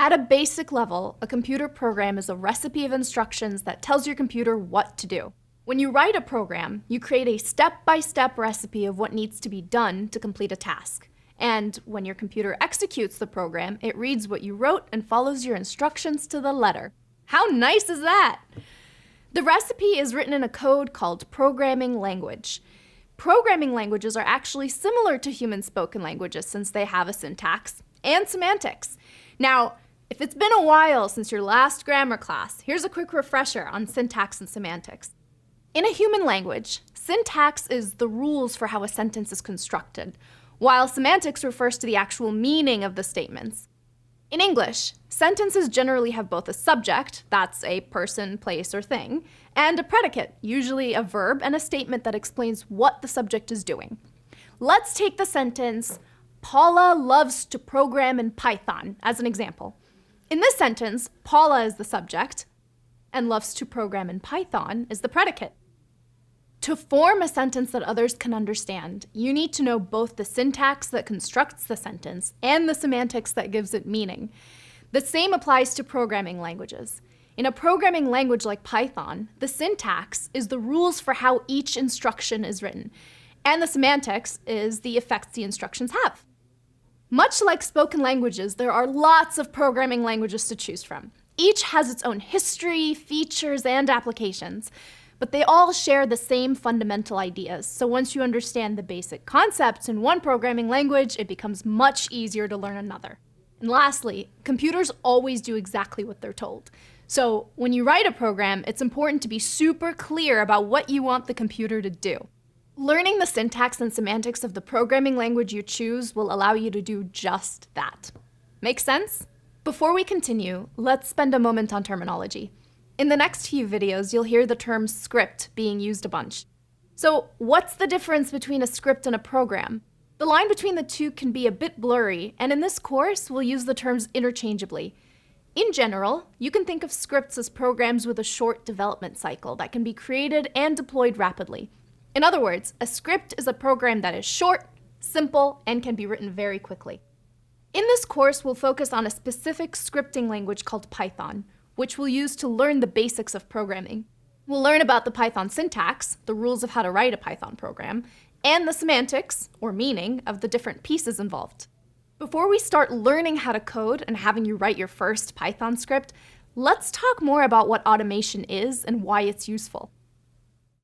At a basic level, a computer program is a recipe of instructions that tells your computer what to do. When you write a program, you create a step-by-step recipe of what needs to be done to complete a task. And when your computer executes the program, it reads what you wrote and follows your instructions to the letter. How nice is that? The recipe is written in a code called programming language. Programming languages are actually similar to human spoken languages since they have a syntax and semantics. Now, if it's been a while since your last grammar class, here's a quick refresher on syntax and semantics. In a human language, syntax is the rules for how a sentence is constructed, while semantics refers to the actual meaning of the statements. In English, sentences generally have both a subject, that's a person, place, or thing, and a predicate, usually a verb, and a statement that explains what the subject is doing. Let's take the sentence, Paula loves to program in Python, as an example. In this sentence, Paula is the subject, and loves to program in Python is the predicate. To form a sentence that others can understand, you need to know both the syntax that constructs the sentence and the semantics that gives it meaning. The same applies to programming languages. In a programming language like Python, the syntax is the rules for how each instruction is written, and the semantics is the effects the instructions have. Much like spoken languages, there are lots of programming languages to choose from. Each has its own history, features, and applications, but they all share the same fundamental ideas. So once you understand the basic concepts in one programming language, it becomes much easier to learn another. And lastly, computers always do exactly what they're told. So when you write a program, it's important to be super clear about what you want the computer to do. Learning the syntax and semantics of the programming language you choose will allow you to do just that. Make sense? Before we continue, let's spend a moment on terminology. In the next few videos, you'll hear the term script being used a bunch. So what's the difference between a script and a program? The line between the two can be a bit blurry, and in this course, we'll use the terms interchangeably. In general, you can think of scripts as programs with a short development cycle that can be created and deployed rapidly. In other words, a script is a program that is short, simple, and can be written very quickly. In this course, we'll focus on a specific scripting language called Python, which we'll use to learn the basics of programming. We'll learn about the Python syntax, the rules of how to write a Python program, and the semantics, or meaning, of the different pieces involved. Before we start learning how to code and having you write your first Python script, let's talk more about what automation is and why it's useful.